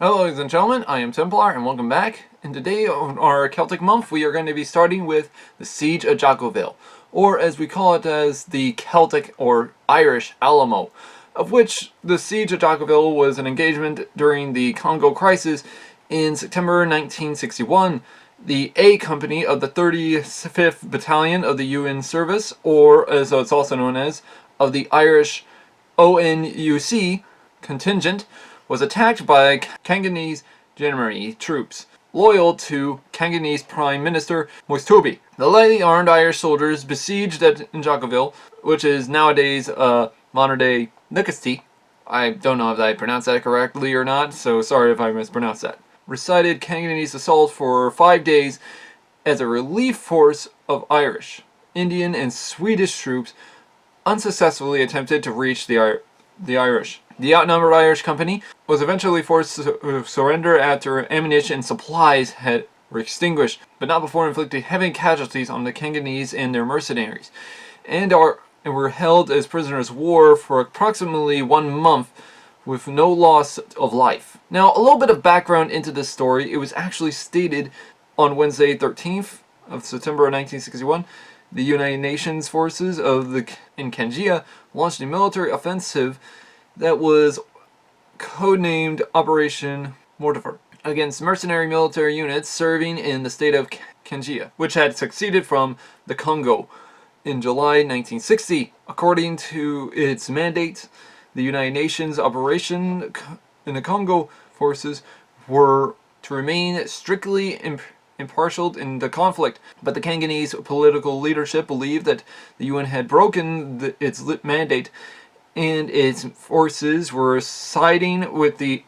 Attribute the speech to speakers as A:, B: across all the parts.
A: Hello ladies and gentlemen, I am Templar and welcome back. And today on our Celtic month we are going to be starting with the Siege of Jadotville, or as we call it as the Celtic or Irish Alamo, of which the Siege of Jadotville was an engagement during the Congo crisis in September 1961. The A Company of the 35th Battalion of the UN Service, or as it's also known as, of the Irish ONUC contingent, was attacked by Congolese Gendarmerie troops, loyal to Congolese Prime Minister Moistobi. The lightly armed Irish soldiers besieged at Jadotville, which is nowadays modern-day Nicosia. I don't know if I pronounced that correctly or not, so sorry if I mispronounced that. Recited Congolese assault for 5 days as a relief force of Irish, Indian, and Swedish troops unsuccessfully attempted to reach the Irish. The outnumbered Irish company was eventually forced to surrender after ammunition and supplies were extinguished, but not before inflicting heavy casualties on the Congolese and their mercenaries, and were held as prisoners of war for approximately 1 month with no loss of life. Now, a little bit of background into this story. It was actually stated on Wednesday 13th of September 1961. The United Nations forces in Kenya launched a military offensive that was codenamed Operation Mortifer against mercenary military units serving in the state of Kenya, which had succeeded from the Congo in July 1960. According to its mandate, the United Nations operation in the Congo forces were to remain strictly impartial in the conflict, but the Congolese political leadership believed that the UN had broken its mandate and its forces were siding with the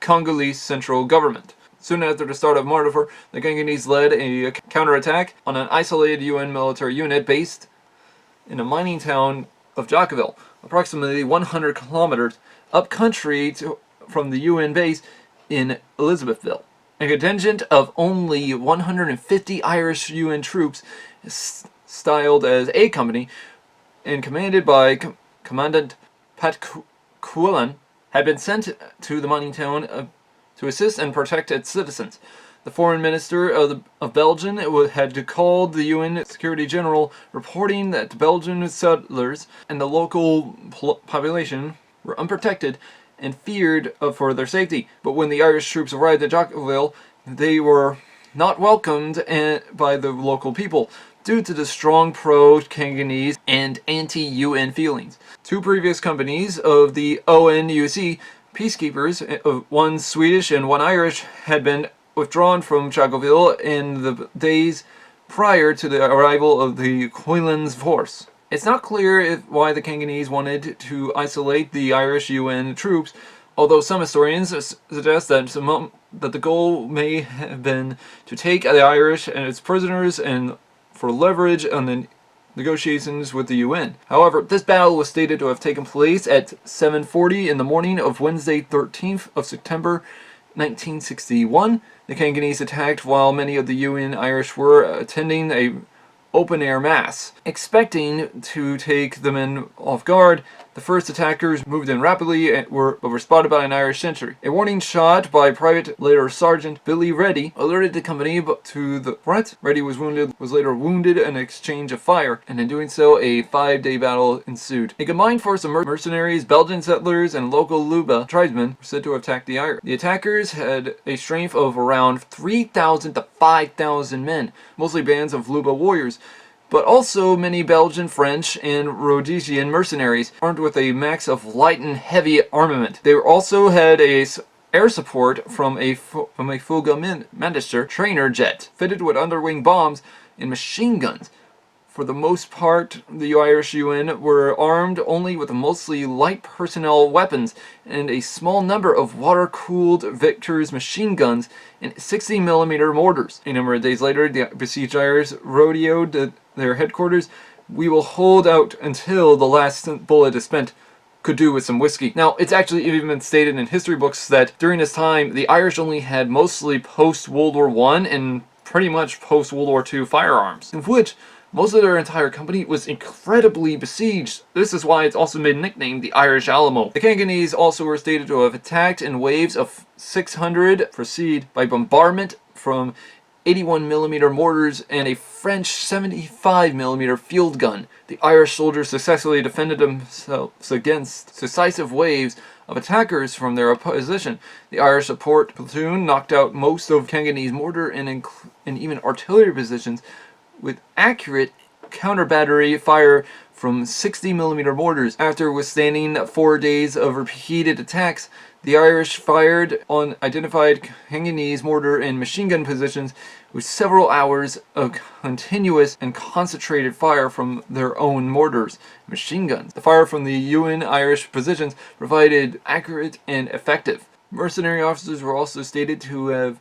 A: Congolese central government. Soon after the start of Mortifer, the Congolese led a counterattack on an isolated UN military unit based in a mining town of Jadotville, approximately 100 kilometers upcountry from the UN base in Elizabethville. A contingent of only 150 Irish UN troops, styled as A Company, and commanded by Commandant Pat Quillan, had been sent to the mining town to assist and protect its citizens. The foreign minister of Belgium had called the UN Secretary General, reporting that the Belgian settlers and the local population were unprotected and feared for their safety. But when the Irish troops arrived at Jadotville, they were not welcomed by the local people, due to the strong pro-Congolese and anti-UN feelings. 2 previous companies of the ONUC peacekeepers, 1 Swedish and 1 Irish, had been withdrawn from Jadotville in the days prior to the arrival of the Quillen's force. It's not clear why the Congolese wanted to isolate the Irish UN troops, although some historians suggest that the goal may have been to take the Irish and its prisoners and for leverage on the negotiations with the UN. However, this battle was stated to have taken place at 7:40 in the morning of Wednesday 13th of September 1961. The Congolese attacked while many of the UN Irish were attending a open-air mass. Expecting to take the men off guard, the first attackers moved in rapidly but were spotted by an Irish sentry. A warning shot by Private later Sergeant Billy Reddy alerted the company to the threat. Reddy was later wounded in an exchange of fire, and in doing so, a 5-day battle ensued. A combined force of mercenaries, Belgian settlers, and local Luba tribesmen were said to have attacked the Irish. The attackers had a strength of around 3,000 to 5,000 men, mostly bands of Luba warriors, but also many Belgian, French, and Rhodesian mercenaries, armed with a mix of light and heavy armament. They also had air support from a Fugger trainer jet, fitted with underwing bombs and machine guns. For the most part, the Irish UN were armed only with mostly light personnel weapons and a small number of water-cooled Vickers machine guns and 60mm mortars. A number of days later, the besieged Irish rodeoed their headquarters. "We will hold out until the last bullet is spent. Could do with some whiskey." Now, it's actually even been stated in history books that during this time, the Irish only had mostly post-World War I and pretty much post-World War II firearms, of which Most of their entire company was incredibly besieged. This is why it's also been nicknamed the Irish Alamo. The Cantonese also were stated to have attacked in waves of 600, proceed by bombardment from 81mm mortars and a French 75mm field gun. The Irish soldiers successfully defended themselves against successive waves of attackers from their opposition. The Irish support platoon knocked out most of Cantonese mortar and even artillery positions with accurate counter-battery fire from 60mm mortars. After withstanding 4 days of repeated attacks, the Irish fired on identified Cantonese mortar and machine gun positions with several hours of continuous and concentrated fire from their own mortars and machine guns. The fire from the UN Irish positions provided accurate and effective. Mercenary officers were also stated to have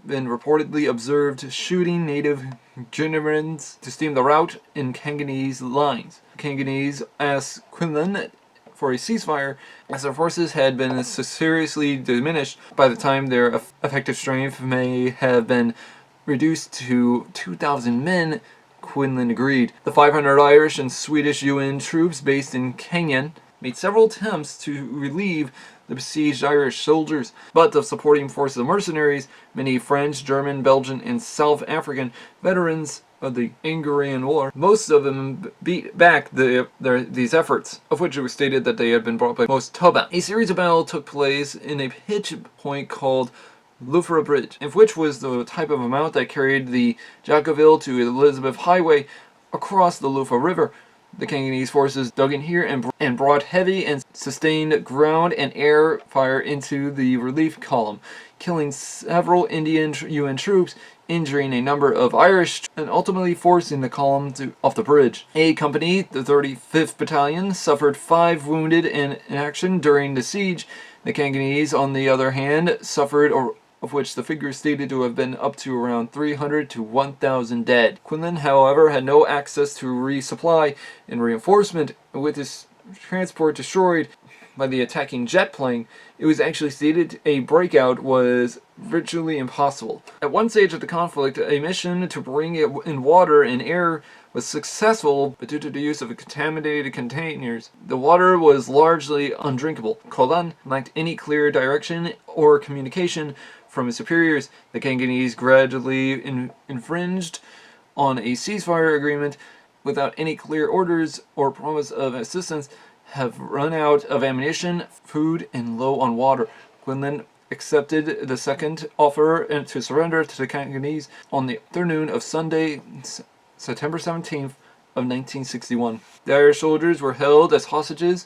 A: been reportedly observed shooting native Germans to stem the rout in Cantonese lines. Cantonese asked Quinlan for a ceasefire, as their forces had been seriously diminished. By the time their effective strength may have been reduced to 2,000 men, Quinlan agreed. The 500 Irish and Swedish UN troops based in Canyon made several attempts to relieve the besieged Irish soldiers, but the supporting forces of mercenaries, many French, German, Belgian, and South African veterans of the Angarian War, most of them beat back these efforts, of which it was stated that they had been brought by most Tuba. A series of battles took place in a pitch point called Loufra Bridge, in which was the type of mount that carried the Jadotville to Elizabeth Highway across the Loufra River. The Cantonese forces dug in here and brought heavy and sustained ground and air fire into the relief column, killing several Indian UN troops, injuring a number of Irish, and ultimately forcing the column off the bridge. A company, the 35th Battalion, suffered 5 wounded in action during the siege. The Cantonese, on the other hand, suffered, of which the figure is stated to have been up to around 300 to 1,000 dead. Quinlan, however, had no access to resupply and reinforcement. With his transport destroyed by the attacking jet plane, it was actually stated a breakout was virtually impossible. At one stage of the conflict, a mission to bring in water and air was successful, but due to the use of contaminated containers, the water was largely undrinkable. Quinlan lacked any clear direction or communication from his superiors. The Cantonese gradually infringed on a ceasefire agreement without any clear orders or promise of assistance, have run out of ammunition, food, and low on water. Quinlan accepted the second offer to surrender to the Cantonese on the afternoon of Sunday, September 17th of 1961. The Irish soldiers were held as hostages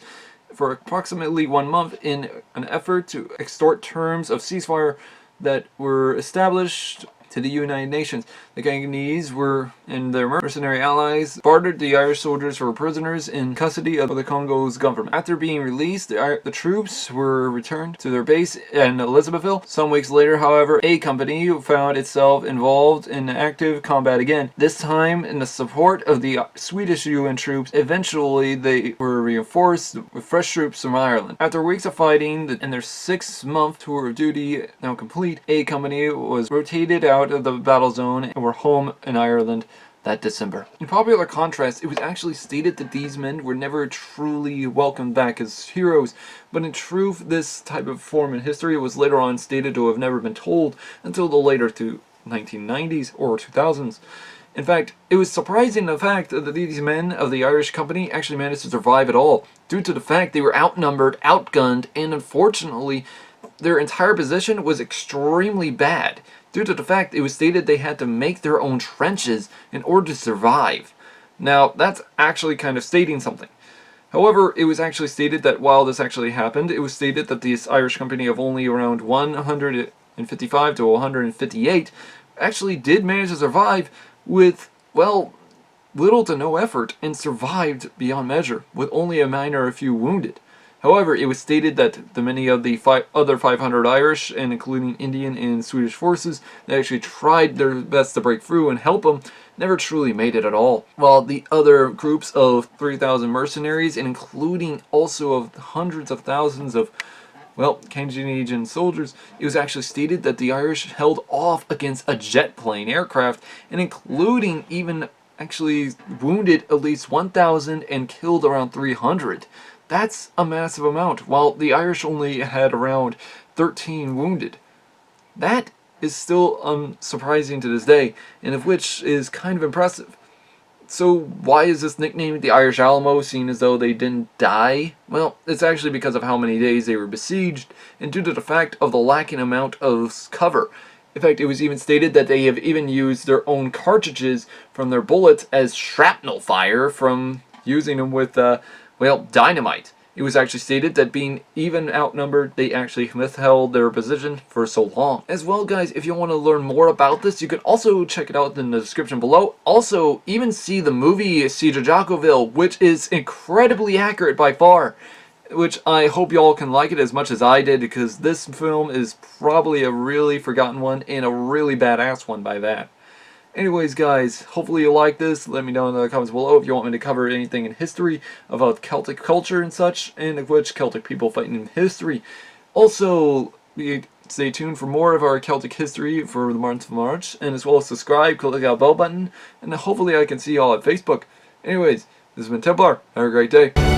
A: for approximately 1 month in an effort to extort terms of ceasefire that were established to the United Nations. The Cantonese and their mercenary allies bartered the Irish soldiers for prisoners in custody of the Congo's government. After being released, the troops were returned to their base in Elizabethville. Some weeks later, however, A Company found itself involved in active combat again, this time in the support of the Swedish UN troops. Eventually, they were reinforced with fresh troops from Ireland. After weeks of fighting and their 6-month tour of duty now complete, A Company was rotated out of the battle zone and were home in Ireland that December. In popular contrast, it was actually stated that these men were never truly welcomed back as heroes, but in truth, this type of form in history was later on stated to have never been told until the later 1990s or 2000s. In fact, it was surprising the fact that these men of the Irish company actually managed to survive at all, due to the fact they were outnumbered, outgunned, and unfortunately, their entire position was extremely bad, due to the fact it was stated they had to make their own trenches in order to survive. Now, that's actually kind of stating something. However, it was actually stated that while this actually happened, it was stated that this Irish company of only around 155 to 158 actually did manage to survive with, well, little to no effort, and survived beyond measure, with only a few wounded. However, it was stated that many of the other 500 Irish, and including Indian and Swedish forces, that actually tried their best to break through and help them, never truly made it at all. While the other groups of 3,000 mercenaries, and including also of hundreds of thousands of, well, Canadian soldiers, it was actually stated that the Irish held off against a jet plane aircraft, and including even actually wounded at least 1,000 and killed around 300. That's a massive amount, while the Irish only had around 13 wounded. That is still unsurprising to this day, and of which is kind of impressive. So why is this nicknamed the Irish Alamo, seeing as though they didn't die? Well, it's actually because of how many days they were besieged, and due to the fact of the lacking amount of cover. In fact, it was even stated that they have even used their own cartridges from their bullets as shrapnel fire from using them with, well, dynamite. It was actually stated that being even outnumbered, they actually withheld their position for so long. As well, guys, if you want to learn more about this, you can also check it out in the description below. Also, even see the movie Siege of Jadotville, which is incredibly accurate by far. Which I hope y'all can like it as much as I did, because this film is probably a really forgotten one and a really badass one by that. Anyways, guys, hopefully you like this. Let me know in the comments below if you want me to cover anything in history about Celtic culture and such, and of which Celtic people fighting in history. Also, stay tuned for more of our Celtic history for the month of March, and as well as subscribe, click that bell button, and hopefully I can see y'all at Facebook. Anyways, this has been Templar. Have a great day.